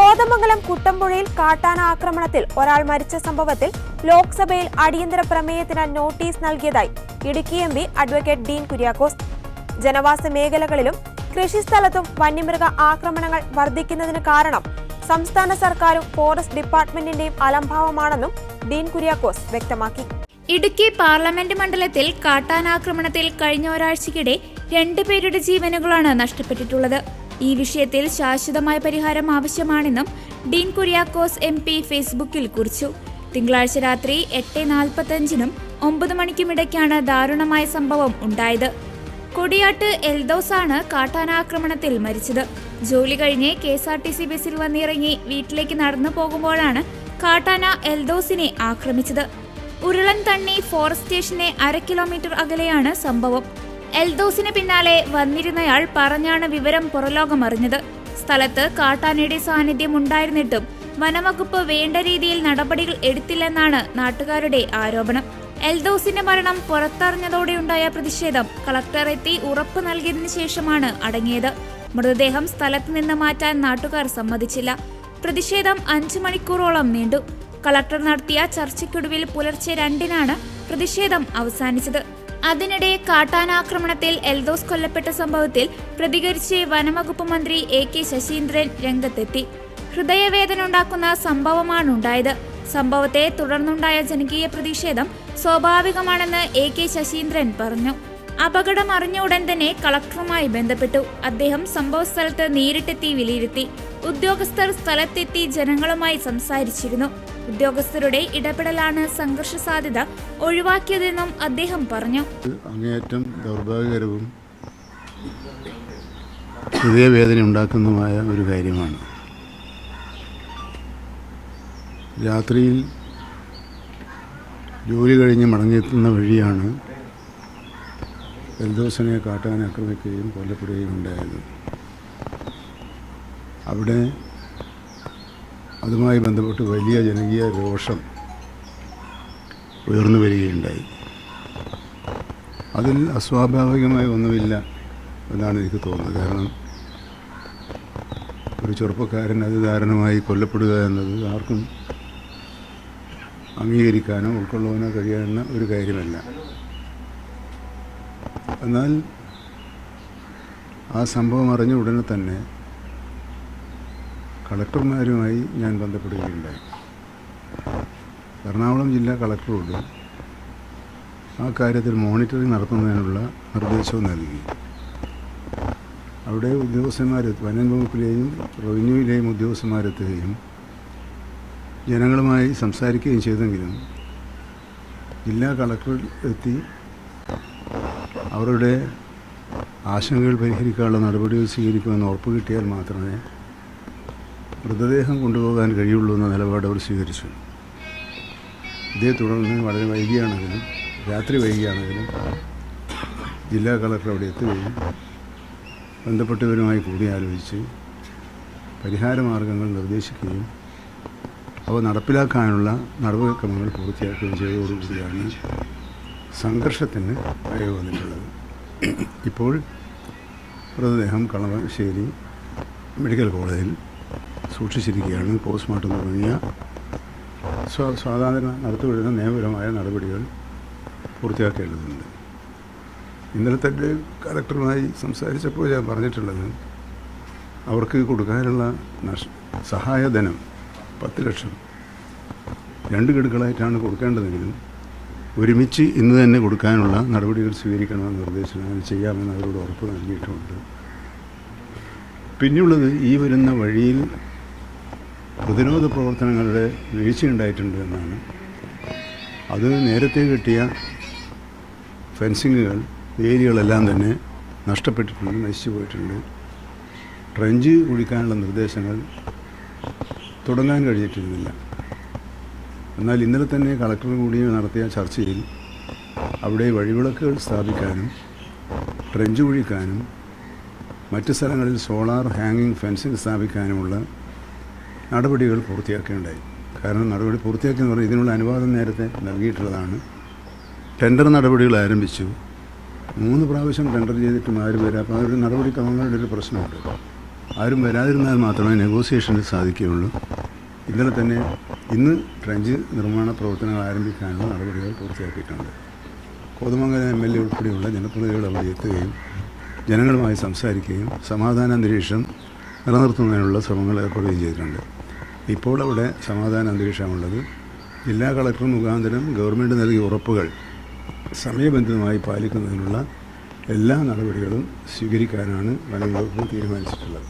കോതമംഗലം കുട്ടമ്പുഴയിൽ കാട്ടാന ആക്രമണത്തിൽ ഒരാൾ മരിച്ച സംഭവത്തിൽ ലോക്സഭയിൽ അടിയന്തര പ്രമേയത്തിന് നോട്ടീസ് നൽകിയതായി ഇടുക്കി എംപി അഡ്വക്കേറ്റ് ഡീൻ കുര്യാക്കോസ്. ജനവാസ മേഖലകളിലും കൃഷിസ്ഥലത്തും വന്യമൃഗ ആക്രമണങ്ങൾ വർദ്ധിക്കുന്നതിന് കാരണം സംസ്ഥാന സർക്കാരും ഫോറസ്റ്റ് ഡിപ്പാർട്ട്മെന്റിന്റെയും അലംഭാവമാണെന്നും ഡീൻ കുര്യാക്കോസ് വ്യക്തമാക്കി. ഇടുക്കി പാർലമെന്റ് മണ്ഡലത്തിൽ കാട്ടാനാക്രമണത്തിൽ കഴിഞ്ഞ ഒരാഴ്ചയ്ക്കിടെ 2 പേരുടെ ജീവനുകളാണ് നഷ്ടപ്പെട്ടിട്ടുള്ളത്. ഈ വിഷയത്തിൽ ശാശ്വതമായ പരിഹാരം ആവശ്യമാണെന്നും ഡീൻ കുര്യാക്കോസ് MP ഫേസ്ബുക്കിൽ കുറിച്ചു. തിങ്കളാഴ്ച രാത്രി 8:45-നും 9 മണിക്കുമിടയ്ക്കാണ് ദാരുണമായ സംഭവം ഉണ്ടായത്. കൊടിയാട്ട് എൽദോസാണ് കാട്ടാനാക്രമണത്തിൽ മരിച്ചത്. ജോലി കഴിഞ്ഞ് KSRTC ബസ്സിൽ വന്നിറങ്ങി വീട്ടിലേക്ക് നടന്നു പോകുമ്പോഴാണ് കാട്ടാന എൽദോസിനെ ആക്രമിച്ചത്. ഉരുളൻ തണ്ണി ഫോറസ്റ്റ് സ്റ്റേഷന് 1/2 കിലോമീറ്റർ അകലെയാണ് സംഭവം. എൽദോസിന് പിന്നാലെ വന്നിരുന്നയാൾ പറഞ്ഞാണ് വിവരം പുറലോകം അറിഞ്ഞത്. സ്ഥലത്ത് കാട്ടാനയുടെ സാന്നിധ്യം ഉണ്ടായിരുന്നിട്ടും വനംവകുപ്പ് വേണ്ട രീതിയിൽ നടപടികൾ എടുത്തില്ലെന്നാണ് നാട്ടുകാരുടെ ആരോപണം. എൽദോസിന്റെ മരണം പുറത്തറിഞ്ഞതോടെയുണ്ടായ പ്രതിഷേധം കളക്ടർ എത്തി ഉറപ്പ് നൽകിയതിനു ശേഷമാണ് അടങ്ങിയത്. മൃതദേഹം സ്ഥലത്ത് നിന്ന് മാറ്റാൻ നാട്ടുകാർ സമ്മതിച്ചില്ല. പ്രതിഷേധം 5 മണിക്കൂറോളം നീണ്ടു. കളക്ടർ നടത്തിയ ചർച്ചയ്ക്കൊടുവിൽ പുലർച്ചെ 2-നാണ് പ്രതിഷേധം അവസാനിച്ചത്. അതിനിടെ കാട്ടാനാക്രമണത്തിൽ എൽദോസ് കൊല്ലപ്പെട്ട സംഭവത്തിൽ പ്രതികരിച്ച് വനംവകുപ്പ് മന്ത്രി AK ശശീന്ദ്രൻ രംഗത്തെത്തി. ഹൃദയവേദന ഉണ്ടാക്കുന്ന സംഭവമാണുണ്ടായത്. സംഭവത്തെ തുടർന്നുണ്ടായ ജനകീയ പ്രതിഷേധം സ്വാഭാവികമാണെന്ന് AK ശശീന്ദ്രൻ പറഞ്ഞു. അപകടം അറിഞ്ഞ ഉടൻ തന്നെ കളക്ടറുമായി ബന്ധപ്പെട്ടു. അദ്ദേഹം സംഭവ സ്ഥലത്ത് നേരിട്ടെത്തി വിലയിരുത്തി. ഉദ്യോഗസ്ഥർ സ്ഥലത്തെത്തി ജനങ്ങളുമായി സംസാരിച്ചിരുന്നു. ഉദ്യോഗസ്ഥരുടെ ഇടപെടലാണ് സംഘർഷ സാധ്യത ഒഴിവാക്കിയതെന്നും അദ്ദേഹം പറഞ്ഞു. അങ്ങേയറ്റം ദൗർഭാഗ്യകരവും ഹൃദയവേദന ഉണ്ടാക്കുന്നതുമായ ഒരു കാര്യമാണ്. രാത്രിയിൽ ജോലി കഴിഞ്ഞ് മടങ്ങിയെത്തുന്ന വഴിയാണ് എൽദോസിനെ കാട്ടാൻ ആക്രമിക്കുകയും കൊല്ലപ്പെടുകയും ഉണ്ടായത്. അവിടെ അതുമായി ബന്ധപ്പെട്ട് വലിയ ജനകീയ രോഷം ഉയർന്നു വരികയുണ്ടായി. അതിൽ അസ്വാഭാവികമായ ഒന്നുമില്ല എന്നാണ് എനിക്ക് തോന്നുന്നത്. കാരണം ഒരു ചെറുപ്പക്കാരൻ അതിദാരുണമായി കൊല്ലപ്പെടുക എന്നത് ആർക്കും അംഗീകരിക്കാനോ ഉൾക്കൊള്ളുവാനോ കഴിയുന്ന ഒരു കാര്യമല്ല. എന്നാൽ ആ സംഭവം അറിഞ്ഞ ഉടനെ തന്നെ കളക്ടർമാരുമായി ഞാൻ ബന്ധപ്പെടുകയുണ്ടായി. എറണാകുളം ജില്ലാ കളക്ടറോട് ആ കാര്യത്തിൽ മോണിറ്ററിംഗ് നടത്തുന്നതിനുള്ള നിർദ്ദേശവും നൽകി. അവിടെ വനം വകുപ്പിലെയും റവന്യൂവിലെയും ഉദ്യോഗസ്ഥന്മാരെത്തുകയും ജനങ്ങളുമായി സംസാരിക്കുകയും ചെയ്തെങ്കിലും ജില്ലാ കളക്ടർ എത്തി അവരുടെ ആശങ്കകൾ പരിഹരിക്കാനുള്ള നടപടികൾ സ്വീകരിക്കുമെന്ന് ഉറപ്പ് കിട്ടിയാൽ മാത്രമേ മൃതദേഹം കൊണ്ടുപോകാൻ കഴിയുള്ളൂ എന്ന നിലപാട് അവർ സ്വീകരിച്ചു. ഇതേ തുടർന്ന് വളരെ വൈകിയാണെങ്കിലും രാത്രി വൈകിയാണെങ്കിലും ജില്ലാ കളക്ടർ അവിടെ എത്തുകയും ബന്ധപ്പെട്ടവരുമായി കൂടിയാലോചിച്ച് പരിഹാരമാർഗങ്ങൾ നിർദ്ദേശിക്കുകയും അവ നടപ്പിലാക്കാനുള്ള നടപടിക്രമങ്ങൾ പൂർത്തിയാക്കുകയും ചെയ്തതോടുകൂടിയാണ് സംഘർഷത്തിന് വരവ് വന്നിട്ടുള്ളത്. ഇപ്പോൾ മൃതദേഹം കളമശ്ശേരി മെഡിക്കൽ കോളേജിൽ സൂക്ഷിച്ചിരിക്കുകയാണ്. പോസ്റ്റ്മോർട്ടം തുടങ്ങിയ സാധാരണ നടത്തിവരുന്ന നിയമപരമായ നടപടികൾ പൂർത്തിയാക്കേണ്ടതുണ്ട്. ഇന്നലെ തന്നെ കളക്ടറുമായി സംസാരിച്ചപ്പോൾ ഞാൻ പറഞ്ഞിട്ടുള്ളത് അവർക്ക് കൊടുക്കാനുള്ള സഹായധനം 10 ലക്ഷം 2 ഗഡുക്കളായിട്ടാണ് കൊടുക്കേണ്ടതെങ്കിലും ഒരുമിച്ച് ഇന്ന് തന്നെ കൊടുക്കാനുള്ള നടപടികൾ സ്വീകരിക്കണമെന്ന് നിർദ്ദേശം അങ്ങനെ ചെയ്യാമെന്ന് അവരോട് ഉറപ്പ് നൽകിയിട്ടുണ്ട്. പിന്നെയുള്ളത് ഈ വരുന്ന വഴിയിൽ പ്രതിരോധ പ്രവർത്തനങ്ങളുടെ വീഴ്ചയുണ്ടായിട്ടുണ്ട് എന്നാണ്. അത് നേരത്തെ കിട്ടിയ ഫെൻസിങ്ങുകൾ ഏരിയകളെല്ലാം തന്നെ നഷ്ടപ്പെട്ടിട്ടുണ്ട്, നശിച്ചു പോയിട്ടുണ്ട്. ട്രെഞ്ച് കുഴിക്കാനുള്ള നിർദ്ദേശങ്ങൾ തുടങ്ങാൻ കഴിഞ്ഞിട്ടിരുന്നില്ല. എന്നാൽ ഇന്നലെ തന്നെ കളക്ടർ കൂടി നടത്തിയ ചർച്ചയിൽ അവിടെ വഴിവിളക്കുകൾ സ്ഥാപിക്കാനും ട്രെഞ്ച് കുഴിക്കാനും മറ്റ് സ്ഥലങ്ങളിൽ സോളാർ ഹാങ്ങിങ് ഫെൻസിങ് സ്ഥാപിക്കാനുമുള്ള നടപടികൾ പൂർത്തിയാക്കേണ്ടായി. കാരണം നടപടി പൂർത്തിയാക്കിയെന്ന് പറഞ്ഞാൽ ഇതിനുള്ള അനുവാദം നേരത്തെ നൽകിയിട്ടുള്ളതാണ്. ടെൻഡർ നടപടികൾ ആരംഭിച്ചു. 3 പ്രാവശ്യം ടെൻഡർ ചെയ്തിട്ടും ആരും വരാം. അപ്പോൾ അതൊരു നടപടിക്രമങ്ങളുടെ ഒരു പ്രശ്നമുണ്ട്. ആരും വരാതിരുന്നാൽ മാത്രമേ നെഗോസിയേഷന് സാധിക്കുകയുള്ളൂ. ഇന്നലെ തന്നെ ഇന്ന് ട്രഞ്ച് നിർമ്മാണ പ്രവർത്തനങ്ങൾ ആരംഭിക്കാനുള്ള നടപടികൾ പൂർത്തിയാക്കിയിട്ടുണ്ട്. കോതമംഗലം MLA ഉൾപ്പെടെയുള്ള ജനപ്രതിനിധികൾ അവിടെ എത്തുകയും ജനങ്ങളുമായി സംസാരിക്കുകയും സമാധാന അന്തരീക്ഷം നിലനിർത്തുന്നതിനുള്ള ശ്രമങ്ങൾ ഏർപ്പെടുകയും ചെയ്തിട്ടുണ്ട്. ഇപ്പോൾ അവിടെ സമാധാന അന്തരീക്ഷമുള്ളത് ജില്ലാ കളക്ടർ മുഖാന്തരം ഗവൺമെൻറ് നൽകിയ ഉറപ്പുകൾ സമയബന്ധിതമായി പാലിക്കുന്നതിനുള്ള എല്ലാ നടപടികളും സ്വീകരിക്കാനാണ് വനം വകുപ്പ് തീരുമാനിച്ചിട്ടുള്ളത്.